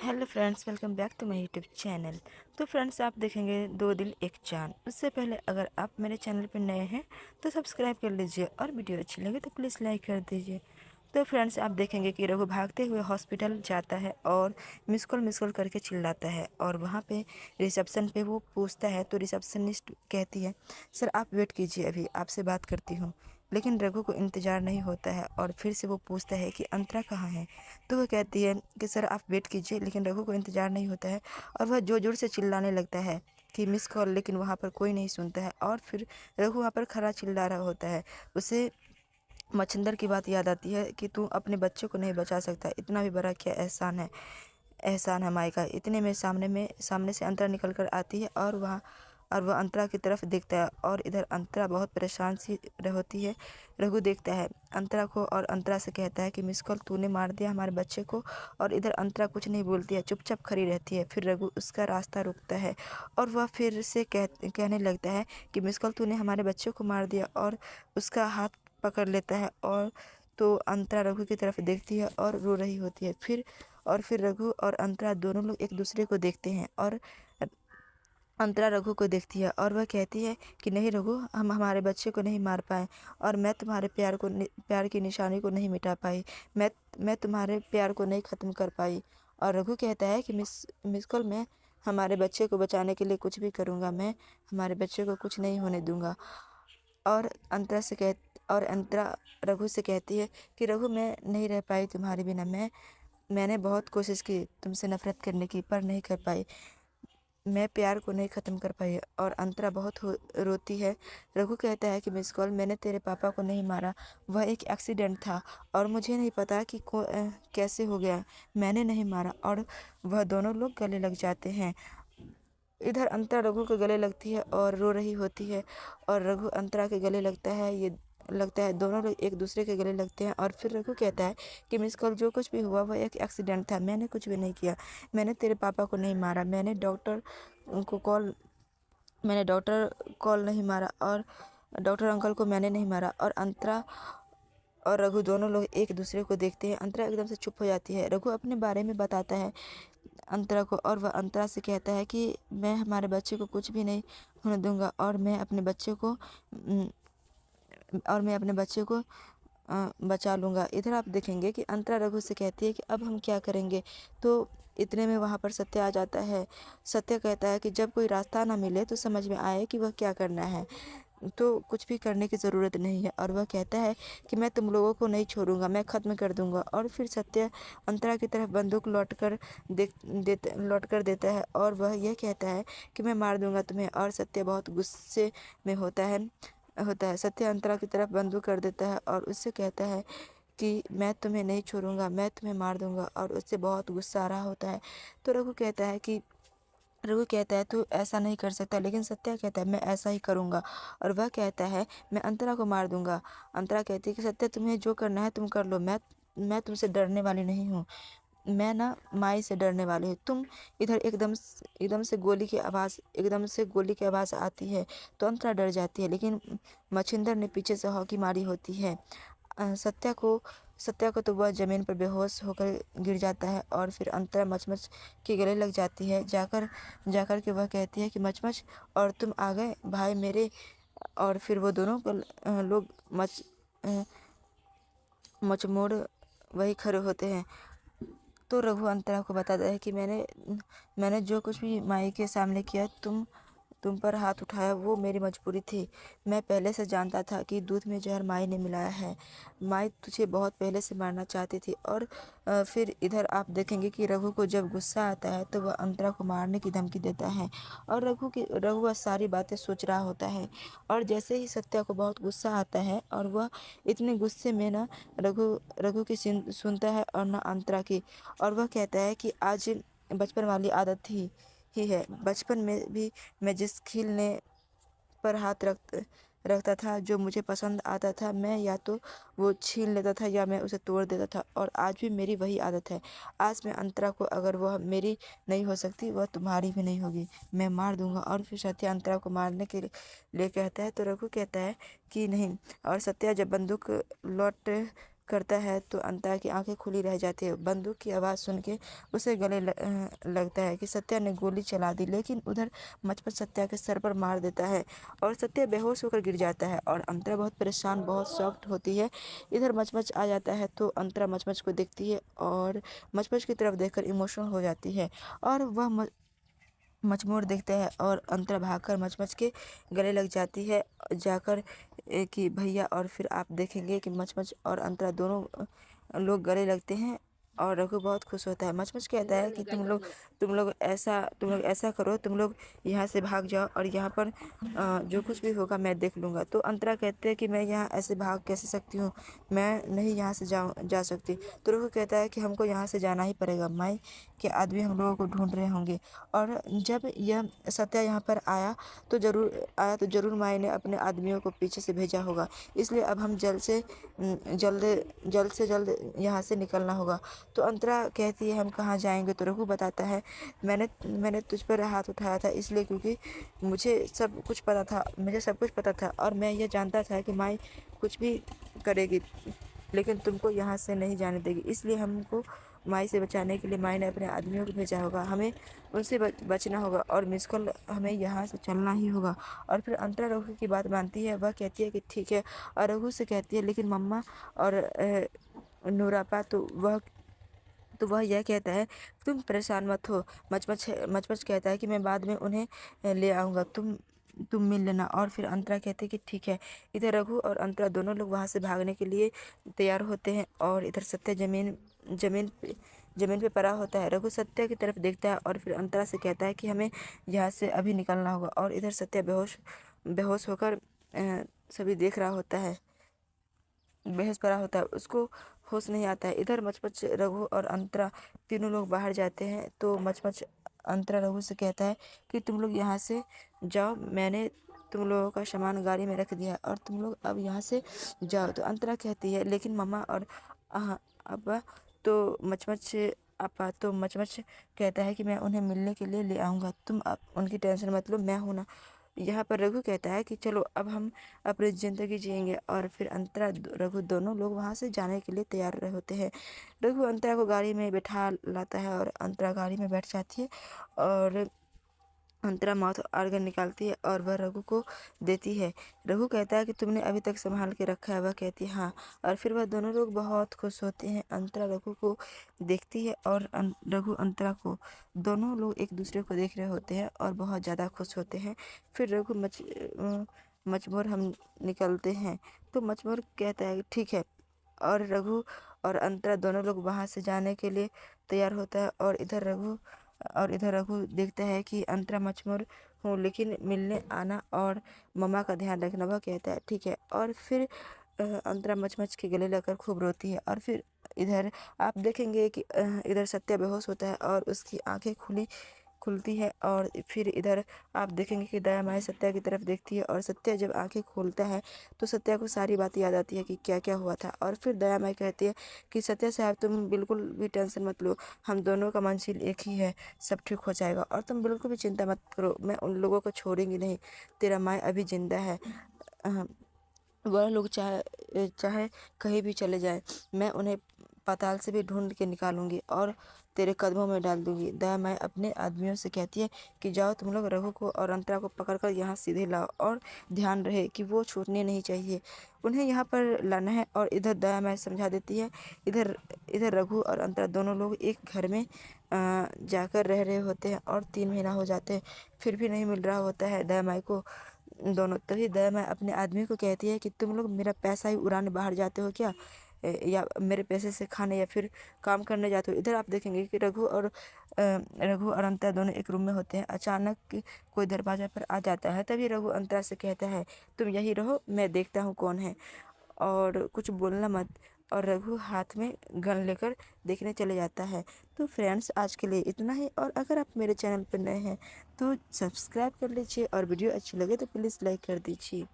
Hello friends, welcome back to my YouTube channel. तो friends, आप देखेंगे दो दिल एक जान। उससे पहले अगर आप मेरे चैनल पर नए हैं तो सब्सक्राइब कर लीजिए और वीडियो अच्छी लगे तो प्लीज़ लाइक कर दीजिए। तो फ्रेंड्स, आप देखेंगे कि रघु भागते हुए हॉस्पिटल जाता है और मिस कॉल करके चिल्लाता है और वहाँ पे रिसेप्शन पे वो पूछता है तो रिसेप्शनिस्ट कहती है, सर आप वेट कीजिए, अभी आपसे बात करती हूँ। लेकिन रघु को इंतज़ार नहीं होता है और फिर से वो पूछता है कि अंतरा कहाँ है। तो वो कहती है कि सर आप वेट कीजिए, लेकिन रघु को इंतज़ार नहीं होता है और वह ज़ोर ज़ोर से चिल्लाने लगता है कि मिस कॉल, लेकिन वहाँ पर कोई नहीं सुनता है। और फिर रघु वहाँ पर खड़ा चिल्ला रहा होता है। उसे मच्छिंदर की बात याद आती है कि तू अपने बच्चे को नहीं बचा सकता, इतना भी बड़ा क्या एहसान है माई का। इतने में सामने से अंतरा निकल कर आती है और वह अंतरा की तरफ देखता है और इधर अंतरा बहुत परेशान सी होती है। रघु देखता है अंतरा को और अंतरा से कहता है कि मिस कॉल तूने मार दिया हमारे बच्चे को। और इधर अंतरा कुछ नहीं बोलती है, चुपचाप खड़ी रहती है। फिर रघु उसका रास्ता रोकता है और वह फिर से कहने लगता है कि मिस कॉल तूने हमारे बच्चे को मार दिया, और उसका हाथ पकड़ लेता है। और तो अंतरा रघु की तरफ देखती है और रो रही होती है। फिर रघु और अंतरा दोनों लोग एक दूसरे को देखते हैं और अंतरा रघु को देखती है और वह कहती है कि नहीं रघु, हम हमारे बच्चे को नहीं मार पाए और मैं तुम्हारे प्यार की निशानी को नहीं मिटा पाई। मैं तुम्हारे प्यार को नहीं ख़त्म कर पाई। और रघु कहता है कि मिस कॉल, मैं हमारे बच्चे को बचाने के लिए कुछ भी करूँगा, मैं हमारे बच्चे को कुछ नहीं होने दूँगा। और अंतरा रघु से कहती है कि रघु, मैं नहीं रह पाई तुम्हारे बिना। मैंने बहुत कोशिश की तुमसे नफ़रत करने की, पर नहीं कर पाई। मैं प्यार को नहीं ख़त्म कर पाई। और अंतरा बहुत रोती है। रघु कहता है कि मिस कॉल, मैंने तेरे पापा को नहीं मारा, वह एक एक्सीडेंट था और मुझे नहीं पता कि कैसे हो गया, मैंने नहीं मारा। और वह दोनों लोग गले लग जाते हैं। इधर अंतरा रघु के गले लगती है और रो रही होती है और रघु अंतरा के गले लगता है, दोनों लोग एक दूसरे के गले लगते हैं। और फिर रघु कहता है कि मिस कॉल, जो कुछ भी हुआ वह एक एक्सीडेंट था, मैंने कुछ भी नहीं किया, मैंने तेरे पापा को नहीं मारा, मैंने डॉक्टर कॉल नहीं मारा और डॉक्टर अंकल को मैंने नहीं मारा। और अंतरा और रघु दोनों लोग एक दूसरे को देखते हैं। अंतरा एकदम से चुप हो जाती है। रघु अपने बारे में बताता है अंतरा को और वह अंतरा से कहता है कि मैं हमारे बच्चे को कुछ भी नहीं होने दूंगा और मैं अपने बच्चे को बचा लूँगा। इधर आप देखेंगे कि अंतरा रघु से कहती है कि अब हम क्या करेंगे। तो इतने में वहाँ पर सत्य आ जाता है। सत्य कहता है कि जब कोई रास्ता ना मिले तो समझ में आए कि वह क्या करना है, तो कुछ भी करने की ज़रूरत नहीं है। और वह कहता है कि मैं तुम लोगों को नहीं छोड़ूंगा, मैं ख़त्म कर दूंगा। और फिर सत्य अंतरा की तरफ बंदूक लौट कर देता है और वह यह कहता है कि मैं मार दूंगा तुम्हें। और सत्य बहुत गुस्से में होता है। सत्य अंतरा की तरफ बंदूक कर देता है और उससे कहता है कि मैं तुम्हें नहीं छोड़ूंगा, मैं तुम्हें मार दूंगा। और उससे बहुत गुस्सा आ रहा होता है। तो रघु कहता है तू ऐसा नहीं कर सकता, लेकिन सत्या कहता है मैं ऐसा ही करूँगा। और वह कहता है मैं अंतरा को मार दूंगा। अंतरा कहती है कि सत्या, तुम्हें जो करना है तुम कर लो, मैं तुमसे डरने वाली नहीं हूँ, मैं ना माई से डरने वाली हूँ। तुम इधर एकदम से गोली की आवाज़ आती है तो अंतरा डर जाती है, लेकिन मच्छिंदर ने पीछे से हॉकी मारी होती है। सत्या को तो वह ज़मीन पर बेहोश होकर गिर जाता है और फिर अंतरा मचमच के गले लग जाती है। जाकर के वह कहती है कि मचमच, और तुम आ गए भाई मेरे। और फिर वो दोनों लोग मचमोड़ वही खड़े होते हैं। तो रघु अंतरा को बताता है कि मैंने जो कुछ भी माई के सामने किया, तुम पर हाथ उठाया, वो मेरी मजबूरी थी। मैं पहले से जानता था कि दूध में जहर माई ने मिलाया है। माई तुझे बहुत पहले से मारना चाहती थी। और फिर इधर आप देखेंगे कि रघु को जब गुस्सा आता है तो वह अंतरा को मारने की धमकी देता है और रघु वह सारी बातें सोच रहा होता है। और जैसे ही सत्या को बहुत गुस्सा आता है और वह इतने गुस्से में ना रघु की सुनता है और ना अंतरा की। और वह कहता है कि आज बचपन वाली आदत ही है। बचपन में भी मैं जिस खिलने पर हाथ रखता था, जो मुझे पसंद आता था, मैं या तो वो छीन लेता था या मैं उसे तोड़ देता था। और आज भी मेरी वही आदत है। आज मैं अंतरा को, अगर वह मेरी नहीं हो सकती, वह तुम्हारी भी नहीं होगी, मैं मार दूंगा। और फिर सत्या अंतरा को मारने के लिए कहता है तो रघु कहता है कि नहीं। और सत्या जब बंदूक लौट करता है तो अंतरा की आंखें खुली रह जाती है। बंदूक की आवाज़ सुन के उसे गले लगता है कि सत्या ने गोली चला दी, लेकिन उधर मचमच सत्या के सर पर मार देता है और सत्या बेहोश होकर गिर जाता है और अंतरा बहुत परेशान, बहुत शॉक्ड होती है। इधर मचमच आ जाता है तो अंतरा मचमच को देखती है और मचमच की तरफ देखकर इमोशनल हो जाती है और वह मचमोर देखता है और अंतरा भागकर मचमच के गले लग जाती है जाकर कि भैया। और फिर आप देखेंगे कि मचमच और अंतरा दोनों लोग गले लगते हैं और रघु बहुत खुश होता है। मचमच कहता है कि तुम लोग ऐसा करो, तुम लोग यहाँ से भाग जाओ और यहाँ पर जो कुछ भी होगा मैं देख लूँगा। तो अंतरा कहते हैं कि मैं यहाँ ऐसे भाग कैसे सकती हूँ, मैं नहीं यहाँ से जा सकती। तो रघु कहता है कि हमको यहाँ से जाना ही पड़ेगा, माई के आदमी हम लोगों को ढूंढ रहे होंगे और जब यह सत्या यहाँ पर आया तो जरूर माई ने अपने आदमियों को पीछे से भेजा होगा, इसलिए अब हम जल्द से जल्द यहाँ से निकलना होगा। तो अंतरा कहती है हम कहाँ जाएंगे। तो रघु बताता है मैंने तुझ पर हाथ उठाया था इसलिए क्योंकि मुझे सब कुछ पता था और मैं ये जानता था कि माई कुछ भी करेगी लेकिन तुमको यहाँ से नहीं जाने देगी, इसलिए हमको माई से बचाने के लिए माई ने अपने आदमियों को भेजा होगा, हमें उनसे बचना होगा और मिस कॉल हमें यहाँ से चलना ही होगा। और फिर अंतरा रघु की बात मानती है, वह कहती है कि ठीक है और रघु से कहती है लेकिन मम्मा और नूरापा। तो वह यह कहता है तुम परेशान मत हो। मचमच कहता है कि मैं बाद में उन्हें ले आऊँगा, तुम मिल लेना। और फिर अंतरा कहते हैं कि ठीक है। इधर रघु और अंतरा दोनों लोग वहाँ से भागने के लिए तैयार होते हैं और इधर सत्या जमीन पे पड़ा होता है। रघु सत्या की तरफ देखता है और फिर अंतरा से कहता है कि हमें यहाँ से अभी निकलना होगा। और इधर सत्या बेहोश होकर सभी देख रहा होता है, बेहोश पड़ा होता है, उसको होश नहीं आता है। इधर मचमच रघु और अंतरा तीनों लोग बाहर जाते हैं। तो मचमच अंतरा रघु से कहता है कि तुम लोग यहाँ से जाओ, मैंने तुम लोगों का सामान गाड़ी में रख दिया है और तुम लोग अब यहाँ से जाओ। तो अंतरा कहती है लेकिन मम्मा और अब्बा। तो मचमच कहता है कि मैं उन्हें मिलने के लिए ले आऊँगा, तुम उनकी टेंशन मत लो, मैं हूँ ना। यहाँ पर रघु कहता है कि चलो अब हम अपनी ज़िंदगी जिएंगे। और फिर अंतरा रघु दोनों लोग वहाँ से जाने के लिए तैयार रहे होते हैं। रघु अंतरा को गाड़ी में बैठा लाता है और अंतरा गाड़ी में बैठ जाती है और अंतरा माउथ ऑर्गन निकालती है और वह रघु को देती है। रघु कहता है कि तुमने अभी तक संभाल के रखा है। वह कहती है हाँ। और फिर वह दोनों लोग बहुत खुश होते हैं। अंतरा रघु को देखती है और रघु अंतरा को, दोनों लोग एक दूसरे को देख रहे होते हैं और बहुत ज़्यादा खुश होते हैं। फिर रघु मचमोर हम निकलते हैं। तो मचमोर कहता है कि ठीक है और रघु और अंतरा दोनों लोग वहाँ से जाने के लिए तैयार होता है। और इधर रघु देखता है कि अंतरा मचमोर हूँ लेकिन मिलने आना और मम्मा का ध्यान रखना। वह कहता है ठीक है। और फिर अंतरा मचमच के गले लगकर खूब रोती है। और फिर इधर आप देखेंगे कि इधर सत्या बेहोश होता है और उसकी आंखें खुलती है। और फिर इधर आप देखेंगे कि दया माई सत्या की तरफ देखती है और सत्या जब आंखें खोलता है तो सत्या को सारी बात याद आती है कि क्या क्या हुआ था। और फिर दया माई कहती है कि सत्या साहब तुम बिल्कुल भी टेंशन मत लो, हम दोनों का मंजिल एक ही है, सब ठीक हो जाएगा और तुम बिल्कुल भी चिंता मत करो, मैं उन लोगों को छोड़ूंगी नहीं, तेरा माई अभी जिंदा है। वह लोग चाहे कहीं भी चले जाए, मैं उन्हें पाताल से भी ढूंढ के निकालूंगी और तेरे कदमों में डाल दूंगी। दया माई अपने आदमियों से कहती है कि जाओ तुम लोग रघु को और अंतरा को पकड़कर यहाँ सीधे लाओ और ध्यान रहे कि वो छूटने नहीं चाहिए, उन्हें यहाँ पर लाना है। और इधर दया माई समझा देती है। इधर इधर रघु और अंतरा दोनों लोग एक घर में जाकर रह रहे होते हैं और 3 महीना हो जाते हैं, फिर भी नहीं मिल रहा होता है दया माई को दोनों। तभी दया माई अपने आदमी को कहती है कि तुम लोग मेरा पैसा ही उड़ाने बाहर जाते हो क्या, या मेरे पैसे से खाने या फिर काम करने जाते हो। इधर आप देखेंगे कि रघु और अंतरा दोनों एक रूम में होते हैं। अचानक कोई दरवाजा पर आ जाता है। तभी रघु अंतरा से कहता है तुम यही रहो, मैं देखता हूँ कौन है और कुछ बोलना मत। और रघु हाथ में गन लेकर देखने चले जाता है। तो फ्रेंड्स आज के लिए इतना ही और अगर आप मेरे चैनल पर नए हैं तो सब्सक्राइब कर लीजिए और वीडियो अच्छी लगे तो प्लीज़ लाइक कर दीजिए।